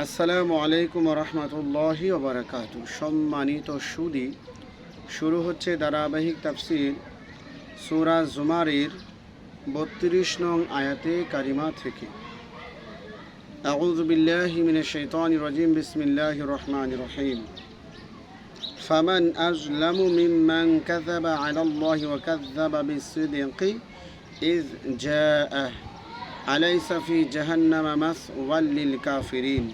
আসসালামু আলাইকুম রহমতুল্লাহি ওয়া বারাকাতুহু। সম্মানিত সুদী, শুরু হচ্ছে ধারাবাহিক তাফসীর সূরা জুমারের ৩২ নং আয়াতে কারিমা থেকে। আউযু বিল্লাহি মিনাশ শাইতানির রাজিম। বিসমিল্লাহির রহমানির রহিম। ফামান আযলামু মিম্মান কাযাবা আলাল্লাহি ওয়া কাযাবা বিস-সিদকি ইয জাআহ আলাইসা ফি জাহান্নামা মাসওয়াল লিল কাফিরিন।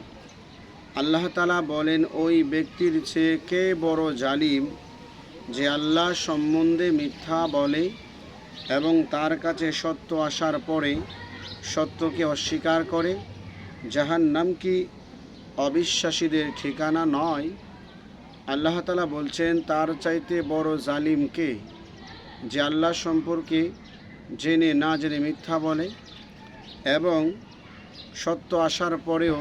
আল্লাহ তাআলা বলেন, ওই ব্যক্তির চেয়ে কে বড় জালিম যে আল্লাহ সম্বন্ধে মিথ্যা বলে এবং তার কাছে সত্য আসার পরে সত্যকে অস্বীকার করে। জাহান্নাম কি অবিশ্বাসীদের ঠিকানা নয়? আল্লাহ তাআলা বলছেন, তার চাইতে বড় জালিম কে? যে আল্লাহ সম্পর্কে জেনে না জেনে মিথ্যা বলে এবং সত্য আসার পরেও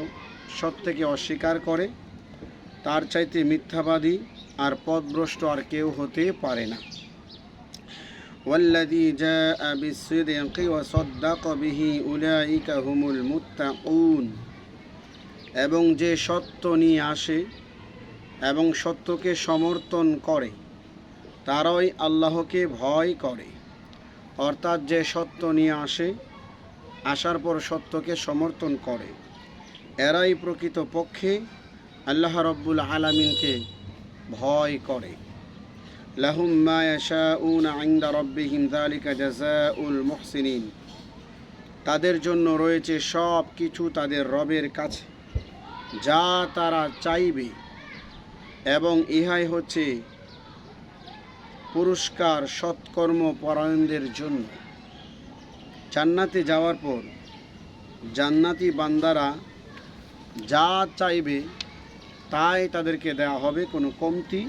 সত্যকে অস্বীকার করে। তার চাইতে মিথ্যাবাদী আর পথভ্রষ্ট আর কেউ হতে পারে না। ওয়াল্লাযী জাআ বিস-সিদকি ওয়া সাদ্দাক বিহি উলাইকা হুমুল মুত্তাকুন। এবং যে সত্য নিয়ে আসে এবং সত্যকে সমর্থন করে তারাই আল্লাহকে ভয় করে। অর্থাৎ যে সত্য নিয়ে আসার পর সত্যকে সমর্থন করে, এরাই প্রকৃত পক্ষে আল্লাহ রব্বুল আলামিনকে ভয় করে। লাহুম মা ইয়াশাউনা ইনদা রাব্বিহিম যালিকা জাযাউল মুহসিনিন। তাদের জন্য রয়েছে সব কিছু তাদের রবের কাছে, যা তারা চাইবে, এবং ইহাই হচ্ছে পুরস্কার সৎকর্ম পরায়ণদের জন্য। জান্নাতে যাওয়ার পর জান্নাতি বান্দারা যা চাইবে তাই তাদেরকে দেওয়া হবে, কোনো কমতি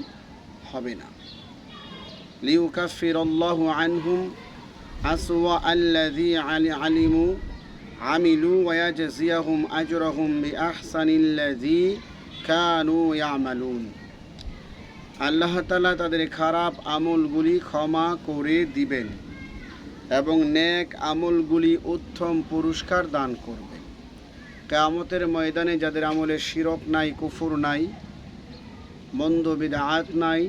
হবে না। লিউকাফিরাল্লাহু আনহুম আসওয়া আল্লাযী আমিলু ওয়া ইয়াজজিয়াহুম আজরাহুম বিআহসানিল্লাযী কানু ইয়ামালুন। আল্লাহ তাআলা তাদের খারাপ আমলগুলি ক্ষমা করে দিবেন এবং নেক আমলগুলি উত্তম পুরস্কার দান করবেন। কিয়ামতের ময়দানে যাদের আমলে শিরক নাই, কুফর নাই, মন্দ বিদআত নাই,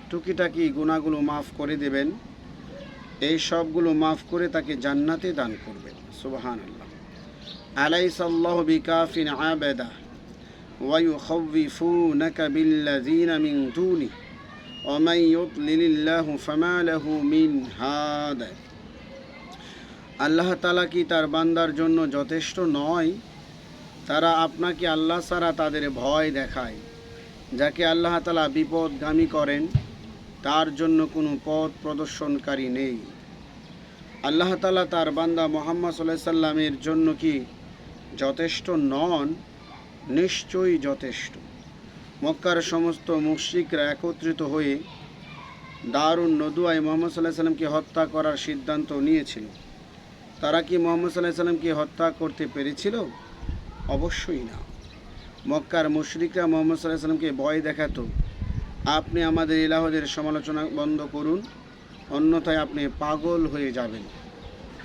টুকিটাকি গুনাহগুলো মাফ করে দেবেন। এই সবগুলো মাফ করে তাকে জান্নাতে দান করবেন। সুবহানাল্লাহ। আলাইসাল্লাহু বিকাফিন আবাদা ওয়া ইউখাউফুনাকা বিল্লাযীনা মিন দুনি ওয়া মান ইউদ্লিলিল্লাহু ফামা লাহু মিন হাদ। আল্লাহ তাআলা কি তার বান্দার জন্য যথেষ্ট নয়? তারা আপনাকে আল্লাহ ছাড়া তাদের ভয় দেখায়। যাকে আল্লাহ তাআলা বিপদগামী করেন তার জন্য কোনো পথ প্রদর্শনকারী নেই। আল্লাহ তাআলা তার বান্দা মুহাম্মদ সাল্লাল্লাহু আলাইহি সাল্লামের জন্য কি যথেষ্ট নন? নিশ্চয়ই যথেষ্ট। মক্কার সমস্ত মুশরিকরা একত্রিত হয়ে দারুন নদুয়ায় মুহাম্মদ সাল্লাল্লাহু আলাইহি সাল্লামকে হত্যা করার সিদ্ধান্ত নিয়েছিল। তারা কি মুহাম্মদ সাল্লাল্লাহু আলাইহি সাল্লামকে হত্যা করতে পেরেছিল? অবশ্যই না। মক্কার মুশরিকরা মুহাম্মদ সাল্লাল্লাহু আলাইহি সাল্লামকে ভয় দেখাতো, আপনি আমাদের ইলাহদের সমালোচনা বন্ধ করুন, অন্যথায় আপনি পাগল হয়ে যাবেন।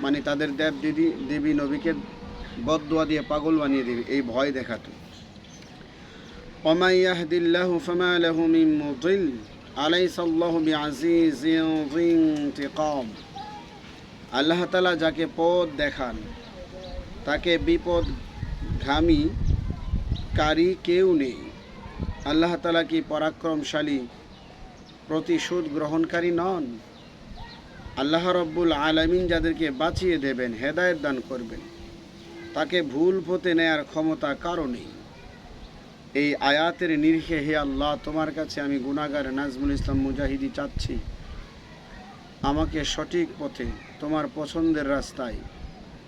মানে তাদের দেবী নবীকে বদদুয়া দিয়ে পাগল বানিয়ে দেবে, এই ভয় দেখাতো। ওয়া ইয়াহদিল্লাহু ফামা লাহু মিন মুদিল আলাইসাল্লাহু বিআযীযিন যী ইনতিকাম। আল্লাহ তাআলা যাকে পথ দেখান তাকে বিপদগামী কারী কেউ নেই। আল্লাহ তাআলা কি পরাক্রমশালী, প্রতিশোধ গ্রহণকারী নন? আল্লাহ রব্বুল আলামিন যাদেরকে বাঁচিয়ে দেবেন, হেদায়েত দান করবেন, তাকে ভুল পথে নেয়ার ক্ষমতা কারো নেই। এই আয়াতের নিরিখে হে আল্লাহ, তোমার কাছে আমি গুনাহগার নাজমুল ইসলাম মুজাহিদি চাচ্ছি, আমাকে সঠিক পথে, তোমার পছন্দের রাস্তায়,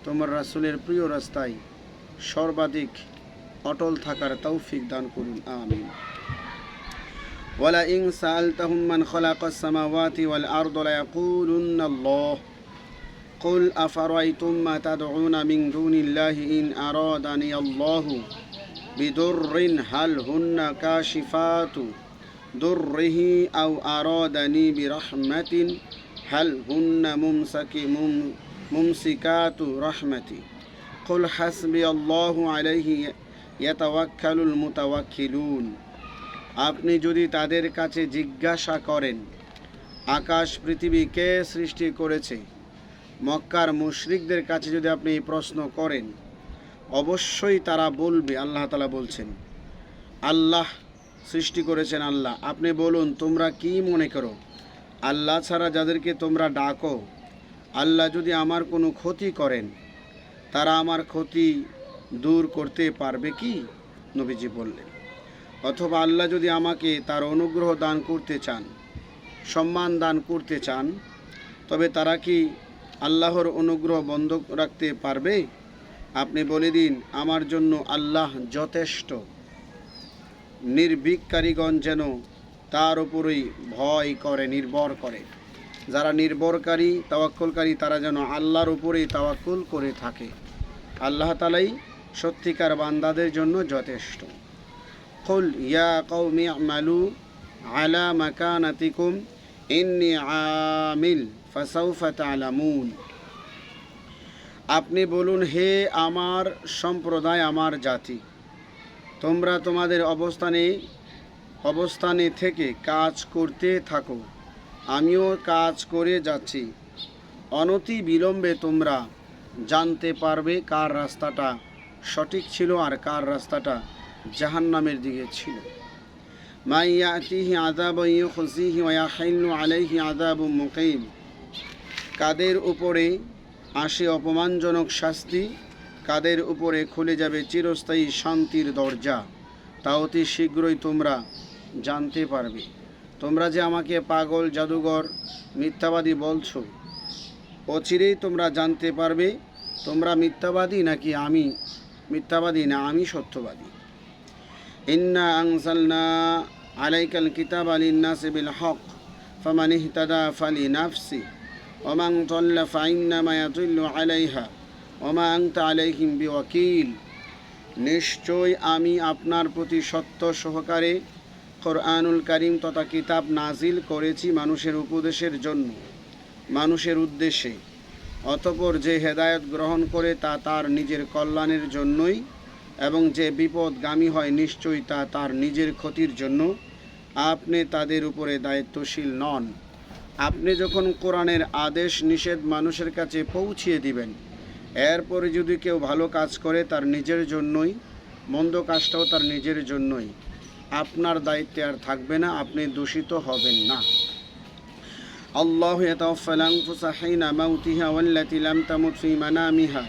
তোমার রাসূলের প্রিয় রাস্তায় সর্বাধিক অটল থাকার তৌফিক দান করুন। আমিন। ওয়ালা ইন সাআলতাহুম মান খালাকাস সামাওয়াতি ওয়াল আরদা লায়াকুলুন্না আল্লাহ কুল আফারাইতুম মা তাদউনা মিন দুনিল্লাহি ইন আরাদানি আল্লাহু বিদুররিন হাল হুন্না কাশিফাতু দুররিহি আও আরাদানি বিরহমাতিন হাল হুন্না মুমসিকাতু রাহমাতি কুল হাসবি আল্লাহু আলাইহি ইয়াতাওয়াক্কালুল মুতাওয়াক্কিলুন। আপনি যদি তাদের কাছে জিজ্ঞাসা করেন আকাশ পৃথিবী কে সৃষ্টি করেছে, মক্কার মুশরিকদের কাছে যদি আপনি এই প্রশ্ন করেন, অবশ্যই তারা বলবে, আল্লাহ তাআলা বলছেন আল্লাহ সৃষ্টি করেছেন আল্লাহ। আপনি বলুন তোমরা কি মনে করো আল্লাহ ছাড়া যাদেরকে তোমরা ডাকো, আল্লাহ যদি আমার কোনো ক্ষতি করেন তারা আমার ক্ষতি দূর করতে পারবে কি? নবীজি বললেন। অথবা আল্লাহ যদি আমাকে তার অনুগ্রহ দান করতে চান, সম্মান দান করতে চান, তবে তারা কি আল্লাহর অনুগ্রহ বন্ধ রাখতে পারবে? আপনি বলে দিন আমার জন্য আল্লাহ যথেষ্ট। নির্ভীককারীগণ যেন তার উপরেই ভয় করে, নির্ভর করে। যারা নির্ভরকারী, তাওয়াক্কুলকারী, তারা যেন আল্লাহর উপরেই তাওয়াক্কুল করে থাকে। আল্লাহ তাআলাই সত্যিকার বান্দাদের জন্য যথেষ্ট। কুল ইয়া কওমি আমালু আলা মাকানাতিকুম ইন্নী আমিল ফাসাউফা তা'লামুন। আপনি বলুন হে আমার সম্প্রদায়, আমার জাতি, তোমরা তোমাদের অবস্থানে থেকে কাজ করতে থাকো, আমিও কাজ করে যাচ্ছি। অনতি বিলম্বে তোমরা জানতে পারবে কার রাস্তাটা সঠিক ছিল আর কার রাস্তাটা জাহান্নামের দিকে ছিল। মা ইয়াতিহি আযাবুন ইউখজিহি ওয়া ইয়াহিল্লু আলাইহি আযাবুম মুকিম। কাদের উপরে আসে অপমানজনক শাস্তি, কাদের উপরে খুলে যাবে চিরস্থায়ী শান্তির দরজা, তা অতি শীঘ্রই তোমরা জানতে পারবে। তোমরা যে আমাকে পাগল, জাদুঘর, মিথ্যাবাদী বলছো, অচিরেই তোমরা জানতে পারবে তোমরা মিথ্যাবাদী নাকি আমি মিথ্যাবাদী, না আমি সত্যবাদী। ইন্না আনজালনা আলাইকাল কিতাবা লিন-নাসি বিল হক ফামান ইহতাদা ফালিনাফসি ওয়া মান দাল্লা ফাইন্নামা ইয়াদিল্লু আলাইহা ওয়া মা আনতা আলাইহিম বিওয়াকিল। নিশ্চয় আমি আপনার প্রতি সত্য সহকারে কোরআনুল কারীম তথা কিতাব নাজিল করেছি মানুষের উপদেশের জন্য, মানুষের উদ্দেশ্যে। অতঃপর যে হেদায়েত গ্রহণ করে তা তার নিজের কল্যাণের জন্যই, এবং যে বিপদগামী হয় নিশ্চয়ই তা তার নিজের ক্ষতির জন্য। আপনি তাদের উপরে দায়িত্বশীল নন। আপনি যখন কোরআনের আদেশ নিষেধ মানুষের কাছে পৌঁছিয়ে দিবেন, এরপরে যদি কেউ ভালো কাজ করে তার নিজের জন্যই, মন্দ কাজটাও তার নিজের জন্যই, আপনার দায়িত্বে আর থাকবে না, আপনি দূষিত হবেন না। আল্লাহু ইয়াতাওয়াফাল আনফুসা হিনা মাউতিহা ওয়াল্লাতী লাম তামুত ফী মানামিহা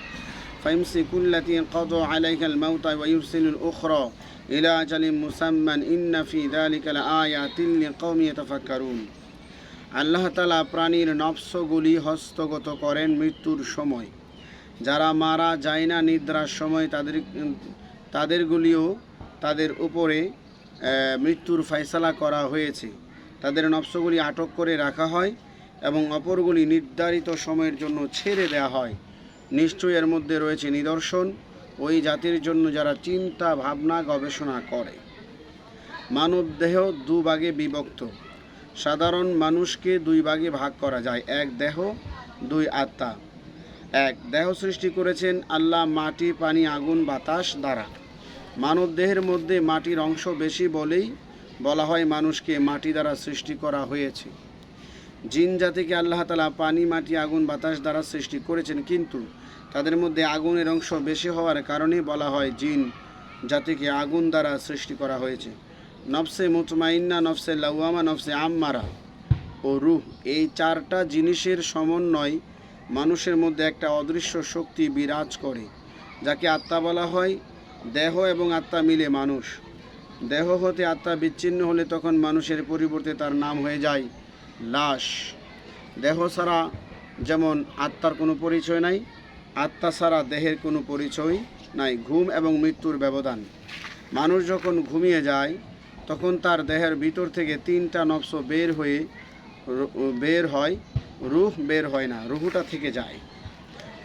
ফায়ুমসিকুল্লাতী ক্বাদা আলাইহাল মাউতা ওয়া ইউরসিলুল উখরা ইলা আজালিন মুসাম্মান ইন্না ফী যালিকা লাআয়াতিন লিকাওমিন ইয়াতাফাক্কারুন। আল্লাহ তাআলা প্রাণীর নফসগুলি হস্তগত করেন মৃত্যুর সময়। যারা মারা যায় না নিদ্রার সময়, তাদেরগুলিও তাদের উপরে মৃত্যুর ফয়সালা করা হয়েছে। তাদের নফসগুলি আটক করে রাখা হয় এবং অপরগুলি নির্ধারিত সময়ের জন্য ছেড়ে দেওয়া হয়। নিশ্চয়ই এর মধ্যে রয়েছে নিদর্শন ওই জাতির জন্য যারা চিন্তা ভাবনা গবেষণা করে। মানব দেহ দুভাগে বিভক্ত। সাধারণ মানুষকে দুই ভাগে ভাগ করা যায়, এক দেহ, দুই আত্মা। এক দেহ সৃষ্টি করেছেন আল্লাহ মাটি, পানি, আগুন, বাতাস দ্বারা। মানব দেহের মধ্যে মাটির অংশ বেশি বলেই বলা হয় মানুষকে মাটি দ্বারা সৃষ্টি করা হয়েছে। জিন জাতিকে আল্লাহ তাআলা পানি, মাটি, আগুন, বাতাস দ্বারা সৃষ্টি করেছেন, কিন্তু তাদের মধ্যে আগুনের অংশ বেশি হওয়ার কারণে বলা হয় জিন জাতিকে আগুন দ্বারা সৃষ্টি করা হয়েছে। নফসে মুতমাইন্না, নফসে লাওয়ামা, নফসে আম্মারা ও রূহ, এই চারটা জিনিসের সমন্বয় মানুষের মধ্যে একটা অদৃশ্য শক্তি বিরাজ করে, যাকে আত্মা বলা হয়। দেহ এবং আত্মা মিলে মানুষ। দেহ হতে আত্মা বিচ্ছিন্ন হলে তখন মানুষের পরিবর্তে তার নাম হয়ে যায় লাশ। দেহ ছাড়া যেমন আত্মার কোনো পরিচয় নাই, আত্মা ছাড়া দেহের কোনো পরিচয় নাই। ঘুম এবং মৃত্যুর ব্যবধান। মানুষ যখন ঘুমিয়ে যায় তখন তার দেহের ভিতর থেকে তিনটা নফস বের হয়, রূহ বের হয় না, রূহটা থেকে যায়।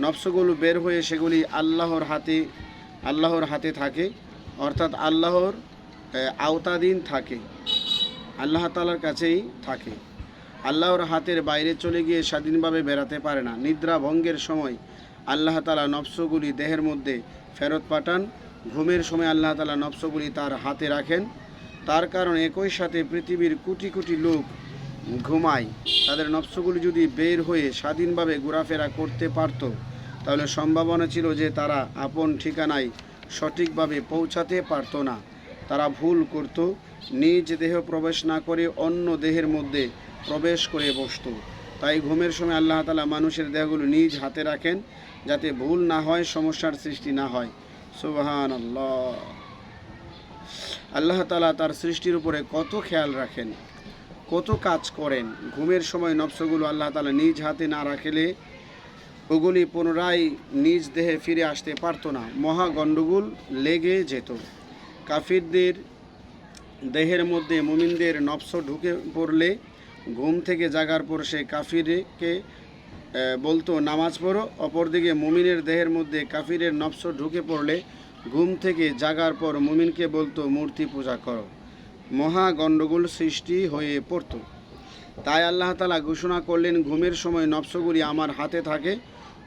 নফসগুলো বের হয়ে সেগুলি আল্লাহর হাতে থাকে, অর্থাৎ আল্লাহর আওতাধীন থাকে, আল্লাহ তাআলার কাছেই থাকে। আল্লাহর হাতের বাইরে চলে গিয়ে স্বাধীনভাবে বেরাতে পারে না। নিদ্রা ভঙ্গের সময় আল্লাহ তাআলা নফসগুলি দেহের মধ্যে ফেরত পাঠান ঘুমের সময় আল্লাহ তাআলা নফসগুলি তার হাতে রাখেন। তার কারণ একই সাথে পৃথিবীর কোটি কোটি লোক ঘুমায়। তাদের নফসগুলি যদি বের হয়ে স্বাধীনভাবে ঘোরাফেরা করতে পারত, তাহলে সম্ভাবনা ছিল যে তারা আপন ঠিকানায় সঠিকভাবে পৌঁছাতে পারত না। তারা ভুল করত, নিজ দেহ প্রবেশ না করে অন্য দেহের মধ্যে প্রবেশ করে বসত। তাই ঘুমের সময় আল্লাহ তাআলা মানুষের দেহগুলো নিজ হাতে রাখেন, যাতে ভুল না হয়, সমস্যার সৃষ্টি না হয়। সুবহানাল্লাহ। আল্লাহ তাআলা তার সৃষ্টির উপরে কত খেয়াল রাখেন, কত কাজ করেন। ঘুমের সময় নফসগুলো আল্লাহ তাআলা নিজ হাতে না রাখলে ওগুলি পুনরায় নিজ দেহে ফিরে আসতে পারত না, মহা গণ্ডগোল লেগে যেত। কাফিরদের দেহের মধ্যে মুমিনদের নফস ঢুকে পড়লে ঘুম থেকে জাগার পর সে কাফিরকে বলতো নামাজ পড়ো, অপরদিকে মুমিনের দেহের মধ্যে কাফিরের নফস ঢুকে পড়লে ঘুম থেকে জাগার পর মুমিনকে বলতো মূর্তি পূজা করো। মহা গণ্ডগোল সৃষ্টি হয়ে পড়ত। তাই আল্লাহ তাআলা ঘোষণা করলেন, ঘুমের সময় নফসগুলি আমার হাতে থাকে।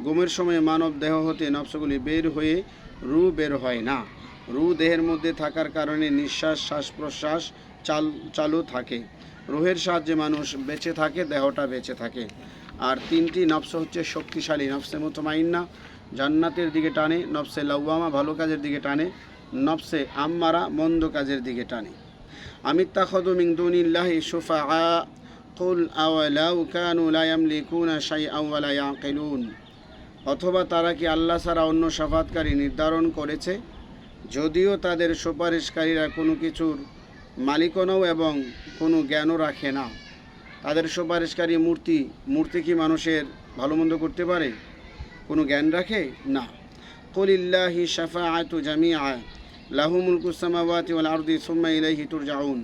ঘুমের সময় মানব দেহ হতে নফসগুলি বের হয়ে রু বের হয় না। রু দেহের মধ্যে থাকার কারণে নিঃশ্বাস, শ্বাস প্রশ্বাস চালু থাকে। রুহের সাহায্যে মানুষ বেঁচে থাকে, দেহটা বেঁচে থাকে। আর তিনটি নফস হচ্ছে শক্তিশালী। নফসে মুতমাইন্না জান্নাতের দিকে টানে, নফসে লাওয়ামা ভালো কাজের দিকে টানে, নফসে আম্মারা মন্দ কাজের দিকে টানে। আমিত্তাখাযু মিন দুনিল্লাহি শুফাআ কুল আওয়ালাউ কানু লা ইয়ামলিকুনা শাইআন ওয়া লা ইয়াকিলুন। অথবা তারা কি আল্লাহ ছাড়া অন্য শাফাতকারী নির্ধারণ করেছে, যদিও তাদের সুপারিশকারীরা কোনো কিছুর মালিকানাও এবং কোনো জ্ঞানও রাখে না। তাদের সুপারিশকারী মূর্তি কি মানুষের ভালো মন্দ করতে পারে? কোনো জ্ঞান রাখে না। কুলিল্লাহি শাফাআতু জামিআ লাহু মুলকুস সামাওয়াতি ওয়াল আরদি সুম্মা ইলাইহি তুরজাউন।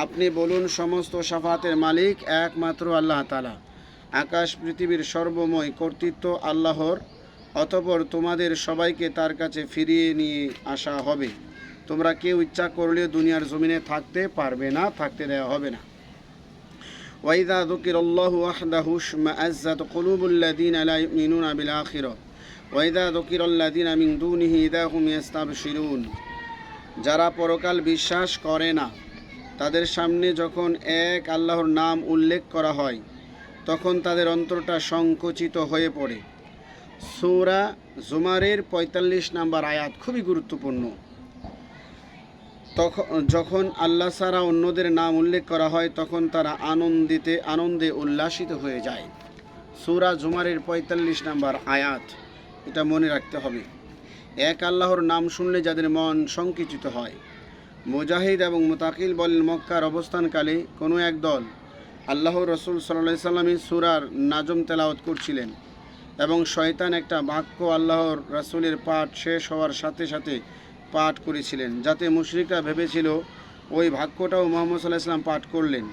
আপনি বলুন, সমস্ত শাফাতের মালিক একমাত্র আল্লাহ তাআলা। আকাশ পৃথিবীর সর্বময় কর্তৃত্ব আল্লাহর। অতঃপর তোমাদের সবাইকে তার কাছে ফিরিয়ে নিয়ে আসা হবে। তোমরা কেউ ইচ্ছা করলে দুনিয়ার জমিনে থাকতে পারবে না, থাকতে দেওয়া হবে না। ওয়াইদা যুকিরাল্লাহু ওয়াহদাহু ইশমাআজ্জাত কুলুবুল্লাযীনা লা ইউমিনুনা বিল আখিরাহ ওয়াইদা যুকিরাল্লাযীনা মিন দুনিহি ইযা হুম ইস্তাবশিরুন। যারা পরকাল বিশ্বাস করে না, তাদের সামনে যখন এক আল্লাহর নাম উল্লেখ করা হয়, তখন তাদের অন্তরটা সংকুচিত হয়ে পড়ে। সূরা জুমারের ৪৫ নম্বর আয়াত খুবই গুরুত্বপূর্ণ। যখন আল্লাহ ছাড়া অন্যদের নাম উল্লেখ করা হয়, তখন তারা আনন্দে উল্লাসিত হয়ে যায়। সূরা জুমারের ৪৫ নম্বর আয়াত, এটা মনে রাখতে হবে। এক আল্লাহর নাম শুনলে যাদের মন সংকুচিত হয়। মুজাহিদ এবং মুতাকিল বলেন, মক্কার অবস্থানকালে কোনো এক দল আল্লাহর রাসূল সাল্লাল্লাহু আলাইহি ওয়াসাল্লামের সূরার নাজম তেলাওয়াত করছিলেন এবং শয়তান একটা বাক্য আল্লাহর রাসূলের পাঠ শেষ হওয়ার সাথে সাথে পাঠ করেছিলেন, যাতে মুশরিকরা ভেবেছিল ওই বাক্যটাও মুহাম্মদ সাল্লাল্লাহু আলাইহি ওয়াসাল্লাম পাঠ করলেন।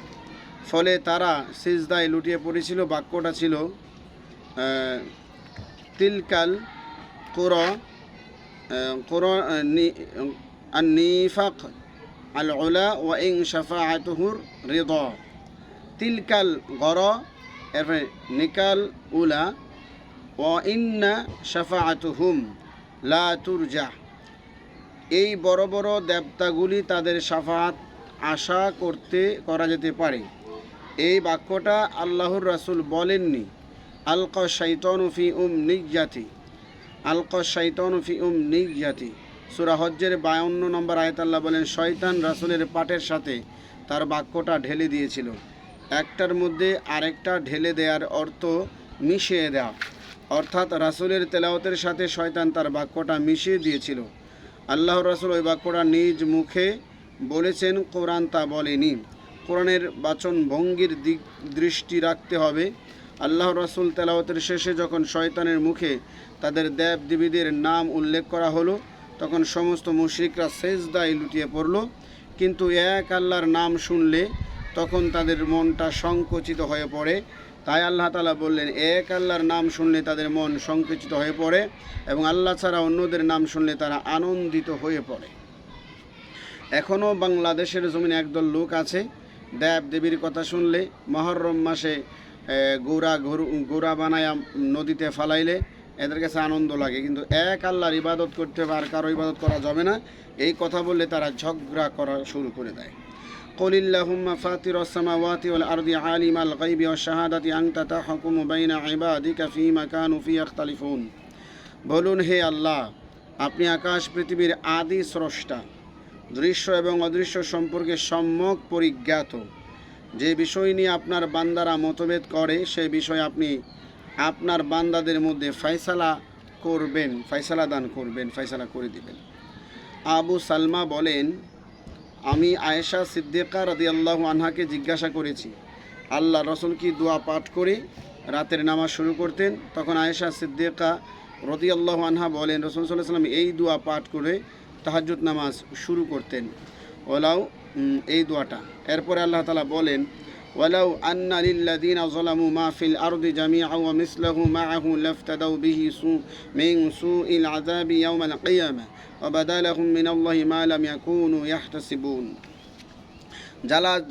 ফলে তারা সিজদায় লুটিয়ে পড়েছিল। বাক্যটা ছিল তিলকাল নিফাক আল উলা ওয়া ইন শাফাআতুহুর রিদা। তিলকাল গর, এরপরে নিকাল উলা, ওয়া ইন্না শাফাআতুহুম লা তুরজা। এই বড় বড় দেবতাগুলি তাদের শাফাআত আশা করা যেতে পারে। এই বাক্যটা আল্লাহর রাসূল বলেননি। আলকা শাইতানু ফি উমনিয়াতি। সূরা হজ্জের 52 নম্বর আয়াত আল্লাহ বলেন, শয়তান রাসূলের পাঠের সাথে তার বাক্যটা ঢেলে দিয়েছিল। একটার মধ্যে আরেকটা ঢেলে দেওয়ার অর্থ মিশিয়ে দেওয়া, অর্থাৎ রাসূলের তেলাওয়াতের সাথে শয়তান তার বাক্যটা মিশিয়ে দিয়েছিল। আল্লাহর রাসূল ওই বাক্যটা নিজ মুখে বলেছেন, কোরআন তা বলেনি। কোরআনের বাচন ভঙ্গির দৃষ্টি রাখতে হবে। আল্লাহর রাসূল তেলাওয়াতের শেষে যখন শয়তানের মুখে তাদের দেব দেবীদের নাম উল্লেখ করা হলো, তখন সমস্ত মুশরিকরা সেজদায় লুটিয়ে পড়ল। কিন্তু এক আল্লাহর নাম শুনলে তখন তাদের মনটা সংকুচিত হয়ে পড়ে। তাই আল্লাহ তাআলা বললেন, এক আল্লাহর নাম শুনলে তাদের মন সংকুচিত হয়ে পড়ে এবং আল্লাহ ছাড়া অন্যদের নাম শুনলে তারা আনন্দিত হয়ে পড়ে। এখনও বাংলাদেশের জমিনে একদল লোক আছে, দেব দেবীর কথা শুনলে মহরম মাসে গোড়া বানায়া নদীতে ফালাইলে এদের কাছে আনন্দ লাগে, কিন্তু এক আল্লাহর ইবাদত করতে হবে, আর কারো ইবাদত করা যাবে না, এই কথা বললে তারা ঝগড়া করা শুরু করে দেয়। কুলিল্লাহুম্মা ফাতিরাস সামাওয়াতি ওয়াল আরদি আলিমাল গায়বি ওয়াশ শাহাদাতি আনতা তাহকুমু বাইনা ইবাদিকা ফীমা কানু ফী ইখতালিফুন। বলুন, হে আল্লাহ, আপনি আকাশ পৃথিবীর আদি স্রষ্টা, দৃশ্য এবং অদৃশ্য সম্পর্কে সম্যক পরিজ্ঞাত। যে বিষয় নিয়ে আপনার বান্দারা মতভেদ করে সে বিষয়ে আপনি আপনার বান্দাদের মধ্যে ফয়সালা করবেন, ফয়সালা দান করবেন, ফয়সালা করে দিবেন। আবু সালমা বলেন, আমি আয়েশা সিদ্দিকা রাদিয়াল্লাহু আনহাকে জিজ্ঞাসা করেছি, আল্লাহ রসুল কি দোয়া পাঠ করে রাতের নামাজ শুরু করতেন? তখন আয়েশা সিদ্দিকা রাদিয়াল্লাহু আনহা বলেন, রাসূল সাল্লাল্লাহু আলাইহি ওয়াসাল্লাম এই দোয়া পাঠ করে তাহাজ্জুদ নামাজ শুরু করতেন, ওলাও এই দোয়াটা। এরপরে আল্লাহ তাআলা বলেন, ওয়ালাউ আন্না লিল্লাযিনা যালামু মা ফিল আরদি জামিআন ওয়া মিসলাহু মাআহু লাফতাদাউ বিহি মিন সুইল আযাবি ইয়াওমাল কিয়ামাহ ওয়া বাদালাহুম মিনাল্লাহি মা লাম ইয়াকুনু ইয়াহতাসিবুন।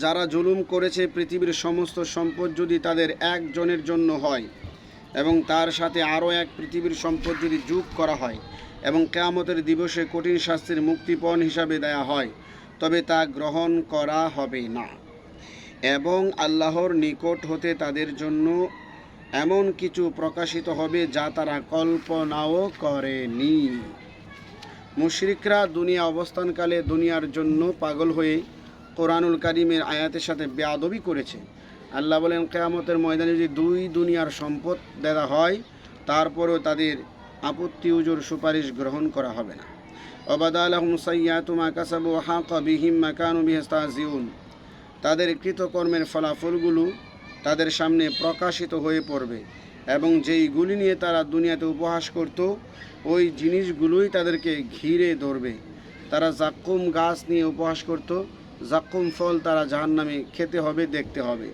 যারা জুলুম করেছে, পৃথিবীর সমস্ত সম্পদ যদি তাদের একজনের জন্য হয় এবং তার সাথে আরও এক পৃথিবীর সম্পদ যদি যোগ করা হয় এবং কিয়ামতের দিবসে কঠিন শাস্তির মুক্তিপণ হিসাবে দেয়া হয়, তবে তা গ্রহণ করা হবে না, এবং আল্লাহর নিকট হতে তাদের জন্য এমন কিছু প্রকাশিত হবে যা তারা কল্পনাও করেনি। মুশরিকরা দুনিয়া অবস্থানকালে দুনিয়ার জন্য পাগল হয়ে কোরআনুল কারীমের আয়াতের সাথে বেয়াদবি করেছে। আল্লাহ বলেন, কিয়ামতের ময়দানে যদি দুই দুনিয়ার সম্পদ দেওয়া হয়, তারপরেও তাদের আপত্তি উজুর সুপারিশ গ্রহণ করা হবে না। ওয়াবাদালাহুম সাইয়্যাতু মা কাসাবু ওয়া হাকা বিহিম মা কানু বিহি ইস্তাহজিউন। তাদের কৃতকর্মের ফলাফলগুলো তাদের সামনে প্রকাশিত হয়ে পড়বে, এবং যেইগুলি নিয়ে তারা দুনিয়াতে উপহাস করত ওই জিনিসগুলোই তাদেরকে ঘিরে ধরবে। তারা জাক্কুম গাছ নিয়ে উপহাস করত, জাক্কুম ফল তারা জাহান্নামে খেতে হবে, দেখতে হবে।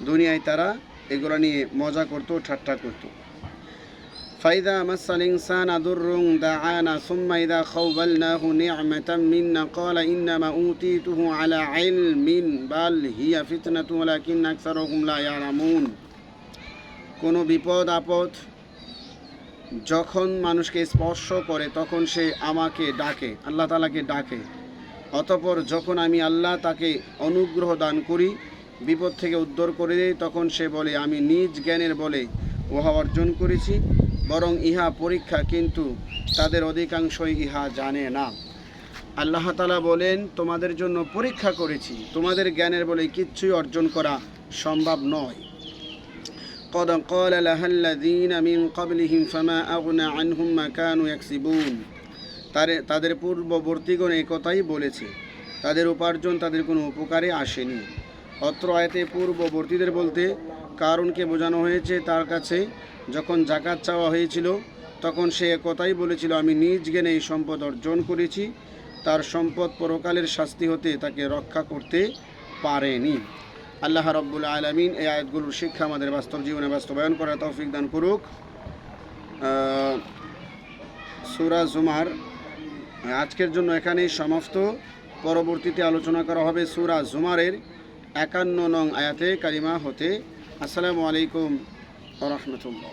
দুনিয়ায় তারা এগুলো নিয়ে মজা করত, ঠাট্টা করত। ফাইদা মাসাল ইনসানা দুররুন দাআনা সুম্মা ইযা খাওয়ালনাহু নি'মাতাম মিন্না ক্বালা ইন্নামা উতীতুহু আলা ইলমিন বাল হিয়া ফিতনাতুন ওয়ালাকিন্না আকসারুহুম লা ইয়ালামুন। কোনো বিপদ আপদ যখন মানুষকে স্পর্শ করে তখন সে আমাকে ডাকে, আল্লাহ তাআলাকে ডাকে। অতঃপর যখন আমি আল্লাহ তাকে অনুগ্রহ দান করি, বিপদ থেকে উদ্ধার করে দেই, তখন সে বলে আমি নিজ জ্ঞানের বলে উহা অর্জন করেছি, বরং ইহা পরীক্ষা, কিন্তু তাদের অধিকাংশই ইহা জানে না। আল্লাহ তাআলা বলেন, তোমাদের জন্য পরীক্ষা করেছি, তোমাদের জ্ঞানের বলে কিচ্ছুই অর্জন করা সম্ভব নয়। قد قال لها الذين من قبلهم فما أغنى عنهم ما كانوا يكسبون। তাদের পূর্ববর্তীগণ এই কথাই বলেছে, তাদের উপার্জন তাদের কোনো উপকারে আসেনি। অত্র আয়াতে পূর্ববর্তীদের বলতে কারণকে বোঝানো হয়েছে। তার কাছে যখন যাকাত চাওয়া হয়েছিল তখন সে কথাই বলেছিল, আমি নিজ জ্ঞানে এই সম্পদ অর্জন করেছি। তার সম্পদ পরকালের শাস্তি হতে তাকে রক্ষা করতে পারেনি। আল্লাহ রাব্বুল আলামিন এই আয়াতগুলোর শিক্ষা আমাদের বাস্তব জীবনে বাস্তবায়ন করার তৌফিক দান করুক। সূরা জুমার আজকের জন্য এখানেই সমাপ্ত। পরবর্তীতে আলোচনা করা হবে সূরা জুমারের 51 নং আয়াতে কারিমা হতে। আসসালামু আলাইকুম ওয়া রাহমাতুল্লাহ।